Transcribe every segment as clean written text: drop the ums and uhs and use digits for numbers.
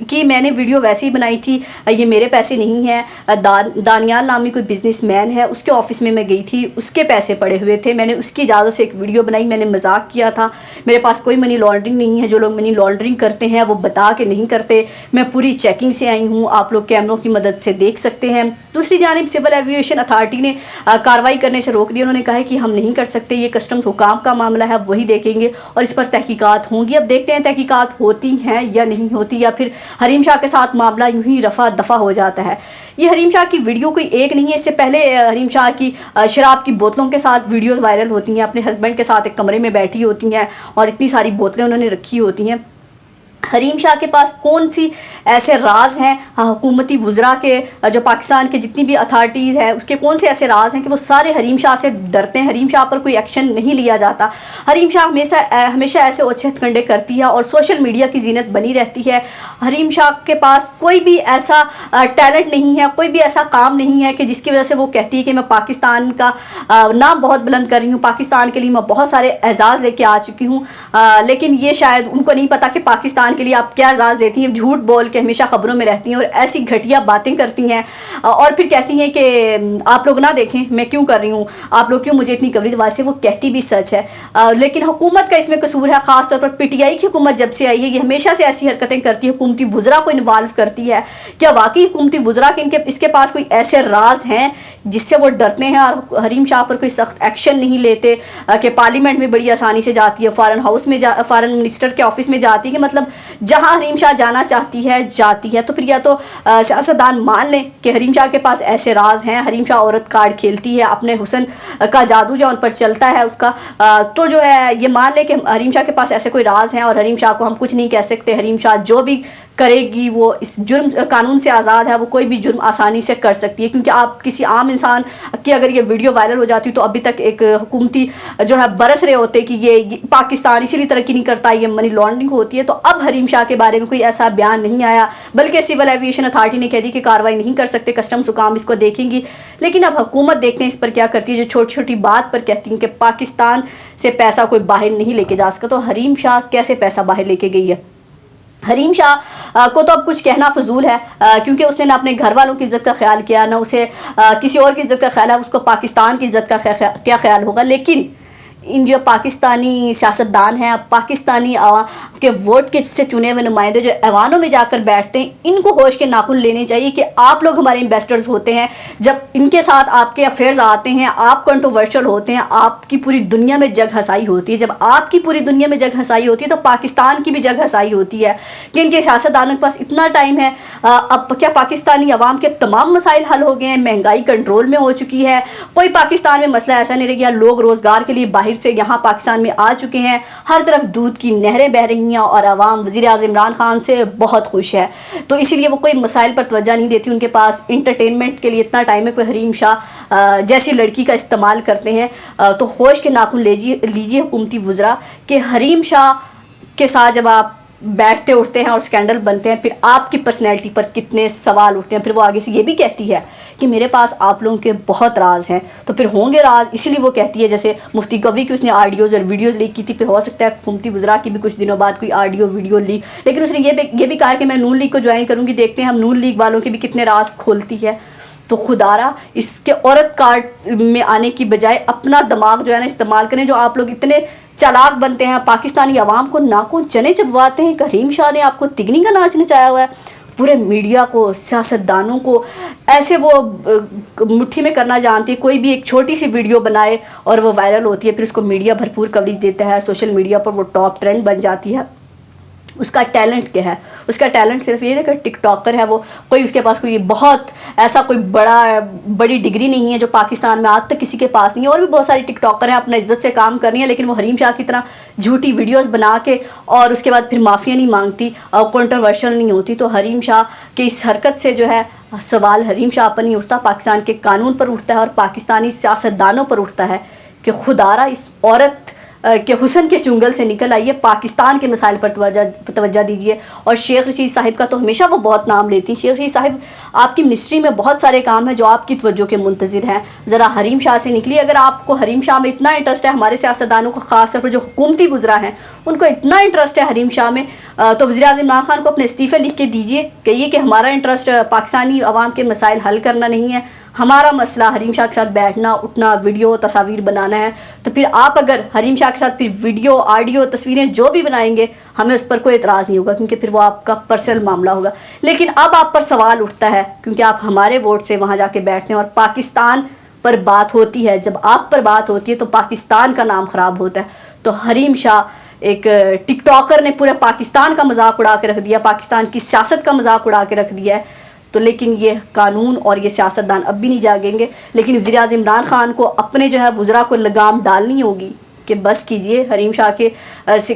کہ میں نے ویڈیو ویسے ہی بنائی تھی، یہ میرے پیسے نہیں ہیں، دانیال نامی کوئی بزنس مین ہے، اس کے آفس میں گئی تھی، اس کے پیسے پڑے ہوئے تھے، میں نے اس کی اجازت سے ایک ویڈیو بنائی، میں نے مذاق کیا تھا، میرے پاس کوئی منی لانڈرنگ نہیں ہے، جو لوگ منی لانڈرنگ کرتے ہیں وہ بتا کے نہیں کرتے، میں پوری چیکنگ سے آئی ہوں، آپ لوگ کیمروں کی مدد سے دیکھ سکتے ہیں۔ دوسری جانب سول ایویشن اتھارٹی نے کارروائی کرنے سے روک دیا، انہوں نے کہا ہے کہ ہم نہیں کر سکتے، یہ کسٹمز حکام کا معاملہ ہے، وہی دیکھیں گے اور اس پر تحقیقات ہوں گی۔ اب دیکھتے ہیں تحقیقات ہوتی ہیں یا نہیں ہوتی، یا پھر حریم شاہ کے ساتھ معاملہ یوں ہی رفع دفع ہو جاتا ہے۔ یہ حریم شاہ کی ویڈیو کوئی ایک نہیں ہے، اس سے پہلے حریم شاہ کی شراب کی بوتلوں کے ساتھ ویڈیوز وائرل ہوتی ہیں، اپنے ہسبینڈ کے ساتھ ایک کمرے میں بیٹھی ہوتی ہیں اور اتنی ساری بوتلیں انہوں نے رکھی ہوتی ہیں۔ حریم شاہ کے پاس کون سی ایسے راز ہیں حکومتی وزراء کے، جو پاکستان کے جتنی بھی اتھارٹیز ہیں اس کے کون سے ایسے راز ہیں کہ وہ سارے حریم شاہ سے ڈرتے ہیں، حریم شاہ پر کوئی ایکشن نہیں لیا جاتا۔ حریم شاہ ہمیشہ ایسے اوچھت کنڈے کرتی ہے اور سوشل میڈیا کی زینت بنی رہتی ہے۔ حریم شاہ کے پاس کوئی بھی ایسا ٹیلنٹ نہیں ہے، کوئی بھی ایسا کام نہیں ہے کہ جس کی وجہ سے وہ کہتی ہے کہ میں پاکستان کا نام بہت بلند کر رہی ہوں، پاکستان کے لیے میں بہت سارے اعزاز لے کے آ چکی ہوں، لیکن یہ شاید ان کو نہیں پتا کہ پاکستان کے لیے آپ کیا اعزاز دیتی ہیں۔ جھوٹ بول کے ہمیشہ خبروں میں رہتی ہیں اور ایسی گھٹیا باتیں کرتی ہیں اور پھر کہتی ہیں کہ آپ لوگ نہ دیکھیں میں کیوں کر رہی ہوں، آپ لوگ کیوں مجھے اتنی کوریج، ویسے وہ کہتی بھی سچ ہے، لیکن حکومت کا اس میں قصور ہے، خاص طور پر پی ٹی آئی کی حکومت جب سے آئی ہے یہ ہمیشہ سے ایسی حرکتیں کرتی ہے، حکومتی وزراء کو انوالو کرتی ہے۔ کیا واقعی حکومتی وزراء کے اس کے پاس کوئی ایسے راز ہیں جس سے وہ ڈرتے ہیں اور حریم شاہ پر کوئی سخت ایکشن نہیں لیتے کہ پارلیمنٹ میں بڑی آسانی سے جاتی ہے، فارن ہاؤس میں فارن منسٹر کے آفس میں جاتی ہے، کہ مطلب جہاں حریم شاہ جانا چاہتی ہے جاتی ہے۔ تو پھر یا تو سیاستدان مان لیں کہ حریم شاہ کے پاس ایسے راز ہیں، حریم شاہ عورت کارڈ کھیلتی ہے، اپنے حسن کا جادو جو ان پر چلتا ہے اس کا، تو جو ہے یہ مان لیں کہ حریم شاہ کے پاس ایسے کوئی راز ہیں اور حریم شاہ کو ہم کچھ نہیں کہہ سکتے، حریم شاہ جو بھی کرے گی وہ اس جرم قانون سے آزاد ہے، وہ کوئی بھی جرم آسانی سے کر سکتی ہے، کیونکہ آپ کسی عام انسان کی اگر یہ ویڈیو وائرل ہو جاتی تو ابھی تک ایک حکومتی جو ہے برس رہے ہوتے کہ یہ پاکستان اسی لیے ترقی نہیں کرتا، یہ منی لانڈرنگ ہوتی ہے۔ تو اب حریم شاہ کے بارے میں کوئی ایسا بیان نہیں آیا، بلکہ سول ایویشن اتھارٹی نے کہہ دی کہ کارروائی نہیں کر سکتے، کسٹمز حکام اس کو دیکھیں گی، لیکن اب حکومت دیکھتے ہیں اس پر کیا کرتی ہے، جو چھوٹی چھوٹی بات پر کہتی ہیں کہ پاکستان سے پیسہ کوئی باہر نہیں لے کے جا سکتا، تو حریم شاہ کیسے پیسہ باہر لے کے گئی ہے؟ حریم شاہ کو تو اب کچھ کہنا فضول ہے، کیونکہ اس نے نہ اپنے گھر والوں کی عزت کا خیال کیا، نہ اسے کسی اور کی عزت کا خیال ہے، اس کو پاکستان کی عزت کا کیا خیال ہوگا۔ لیکن ان جو پاکستانی سیاستدان ہیں، پاکستانی عوام کے ووٹ کے سے چنے ہوئے نمائندے جو ایوانوں میں جا کر بیٹھتے ہیں، ان کو ہوش کے ناخن لینے چاہیے کہ آپ لوگ ہمارے امبیسڈرز ہوتے ہیں، جب ان کے ساتھ آپ کے افیئرز آتے ہیں، آپ کنٹروورشل ہوتے ہیں، آپ کی پوری دنیا میں جگ ہنسائی ہوتی ہے، جب آپ کی پوری دنیا میں جگ ہنسائی ہوتی ہے تو پاکستان کی بھی جگ ہنسائی ہوتی ہے کہ ان کے سیاستدانوں کے پاس اتنا ٹائم ہے۔ اب کیا پاکستانی عوام کے تمام مسائل حل ہو گئے ہیں؟ مہنگائی کنٹرول میں ہو چکی ہے، کوئی پاکستان میں مسئلہ ایسا نہیں رہ گیا، لوگ روزگار کے لیے باہر سے یہاں پاکستان میں آ چکے ہیں، ہر طرف دودھ کی نہریں بہہ رہی ہیں اور عوام وزیر اعظم عمران خان سے بہت خوش ہے، تو اسی لیے وہ کوئی مسائل پر توجہ نہیں دیتی، ان کے پاس انٹرٹینمنٹ کے لیے اتنا ٹائم ہے، کوئی حریم شاہ جیسی لڑکی کا استعمال کرتے ہیں۔ تو ہوش کے ناخن لیجیے حکومتی وزراء کہ حریم شاہ کے ساتھ جب آپ بیٹھتے اٹھتے ہیں اور اسکینڈل بنتے ہیں، پھر آپ کی پرسنالٹی پر کتنے سوال اٹھتے ہیں۔ پھر وہ آگے سے یہ بھی کہتی ہے کہ میرے پاس آپ لوگوں کے بہت راز ہیں، تو پھر ہوں گے راز، اسی لیے وہ کہتی ہے، جیسے مفتی قوی کی اس نے آڈیوز اور ویڈیوز لیک کی تھی، پھر ہو سکتا ہے حکومتی وزراء کی بھی کچھ دنوں بعد کوئی آڈیو ویڈیو لیک، لیکن اس نے یہ بھی کہا کہ میں نون لیگ کو جوائن کروں گی، دیکھتے ہیں ہم نون لیگ والوں کے بھی کتنے راز کھولتی ہے۔ تو خدارا اس کے عورت کارڈ میں آنے کی بجائے اپنا دماغ جو ہے نا استعمال کریں، جو آپ لوگ اتنے چالاک بنتے ہیں، پاکستانی عوام کو ناکوں چنے چبواتے ہیں کہ حریم شاہ نے آپ کو تگنی کا ناچ نچایا ہوا ہے، پورے میڈیا کو، سیاستدانوں کو ایسے وہ مٹھی میں کرنا جانتی ہے، کوئی بھی ایک چھوٹی سی ویڈیو بنائے اور وہ وائرل ہوتی ہے، پھر اس کو میڈیا بھرپور کوریج دیتا ہے، سوشل میڈیا پر وہ ٹاپ ٹرینڈ بن جاتی ہے۔ اس کا ٹیلنٹ کیا ہے؟ اس کا ٹیلنٹ صرف یہ ہے کہ ٹک ٹاکر ہے، وہ کوئی اس کے پاس کوئی بہت ایسا کوئی بڑی ڈگری نہیں ہے جو پاکستان میں آج تک کسی کے پاس نہیں ہے، اور بھی بہت ساری ٹک ٹاکر ہیں اپنا عزت سے کام کر رہی ہیں، لیکن وہ حریم شاہ کی طرح جھوٹی ویڈیوز بنا کے اور اس کے بعد پھر معافیا نہیں مانگتی اور کنٹروورشل نہیں ہوتی۔ تو حریم شاہ کی اس حرکت سے جو ہے سوال حریم شاہ پر نہیں اٹھتا، پاکستان کے قانون پر اٹھتا ہے اور پاکستانی سیاستدانوں پر اٹھتا ہے کہ خدارا اس عورت کہ حسن کے چنگل سے نکل آئیے، پاکستان کے مسائل پر توجہ دیجیے. اور شیخ رشید صاحب کا تو ہمیشہ وہ بہت نام لیتی ہیں. شیخ رشید صاحب آپ کی منسٹری میں بہت سارے کام ہیں جو آپ کی توجہ کے منتظر ہیں. ذرا حریم شاہ سے نکلیے. اگر آپ کو حریم شاہ میں اتنا انٹرسٹ ہے، ہمارے سیاستدانوں کو خاص طور پر جو حکومتی وزراء ہیں ان کو اتنا انٹرسٹ ہے حریم شاہ میں، تو وزیر اعظم عمران خان کو اپنے استعفے لکھ کے دیجیے. کہیے کہ ہمارا انٹرسٹ پاکستانی عوام کے مسائل حل کرنا نہیں ہے، ہمارا مسئلہ حریم شاہ کے ساتھ بیٹھنا اٹھنا، ویڈیو تصاویر بنانا ہے. تو پھر آپ اگر حریم شاہ کے ساتھ پھر ویڈیو آڈیو تصویریں جو بھی بنائیں گے، ہمیں اس پر کوئی اعتراض نہیں ہوگا، کیونکہ پھر وہ آپ کا پرسنل معاملہ ہوگا. لیکن اب آپ پر سوال اٹھتا ہے کیونکہ آپ ہمارے ووٹ سے وہاں جا کے بیٹھتے ہیں اور پاکستان پر بات ہوتی ہے. جب آپ پر بات ہوتی ہے تو پاکستان کا نام خراب ہوتا ہے. تو حریم شاہ ایک ٹک ٹاکر نے پورے پاکستان کا مذاق اڑا کے رکھ دیا، پاکستان کی سیاست کا مذاق اڑا کے رکھ دیا ہے. تو لیکن یہ قانون اور یہ سیاستدان اب بھی نہیں جاگیں گے. لیکن وزیر اعظم عمران خان کو اپنے جو ہے وزراء کو لگام ڈالنی ہوگی کہ بس کیجئے، حریم شاہ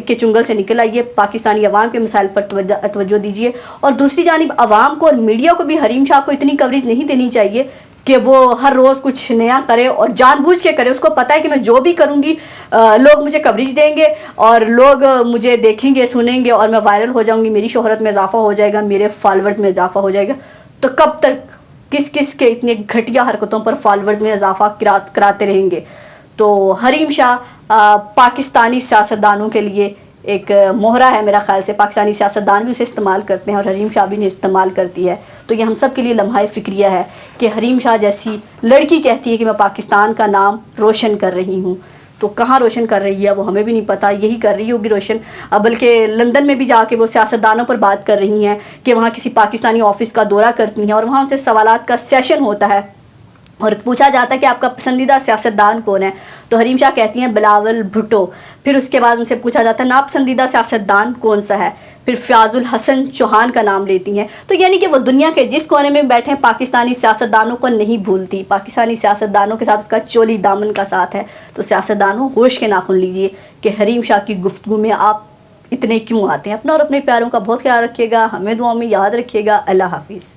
کے چنگل سے نکل آئیے، پاکستانی عوام کے مسائل پر توجہ دیجیے. اور دوسری جانب عوام کو اور میڈیا کو بھی حریم شاہ کو اتنی کوریج نہیں دینی چاہیے کہ وہ ہر روز کچھ نیا کرے اور جان بوجھ کے کرے. اس کو پتہ ہے کہ میں جو بھی کروں گی لوگ مجھے کوریج دیں گے اور لوگ مجھے دیکھیں گے سنیں گے اور میں وائرل ہو جاؤں گی، میری شہرت میں اضافہ ہو جائے گا، میرے فالورز میں اضافہ ہو جائے گا. تو کب تک کس کے اتنے گھٹیا حرکتوں پر فالورز میں اضافہ کراتے رہیں گے. تو حریم شاہ پاکستانی سیاستدانوں کے لیے ایک مہرہ ہے میرا خیال سے. پاکستانی سیاستدان بھی اسے استعمال کرتے ہیں اور حریم شاہ بھی انہیں استعمال کرتی ہے. تو یہ ہم سب کے لیے لمحہ فکریہ ہے کہ حریم شاہ جیسی لڑکی کہتی ہے کہ میں پاکستان کا نام روشن کر رہی ہوں. تو کہاں روشن کر رہی ہے وہ ہمیں بھی نہیں پتہ. یہی کر رہی ہوگی روشن، بلکہ لندن میں بھی جا کے وہ سیاستدانوں پر بات کر رہی ہیں کہ وہاں کسی پاکستانی آفس کا دورہ کرتی ہیں اور وہاں ان سے سوالات کا سیشن ہوتا ہے اور پوچھا جاتا ہے کہ آپ کا پسندیدہ سیاستدان کون ہے. تو حریم شاہ کہتی ہیں بلاول بھٹو. پھر اس کے بعد ان سے پوچھا جاتا ہے ناپسندیدہ سیاستدان کون سا ہے، پھر فیاض الحسن چوہان کا نام لیتی ہیں. تو یعنی کہ وہ دنیا کے جس کونے میں بیٹھے پاکستانی سیاستدانوں کو نہیں بھولتی، پاکستانی سیاستدانوں کے ساتھ اس کا چولی دامن کا ساتھ ہے. تو سیاستدانوں ہوش کے ناخن لیجئے کہ حریم شاہ کی گفتگو میں آپ اتنے کیوں آتے ہیں. اپنا اور اپنے پیاروں کا بہت خیال رکھیے گا، ہمیں دعاؤں میں یاد رکھیے گا. اللہ حافظ.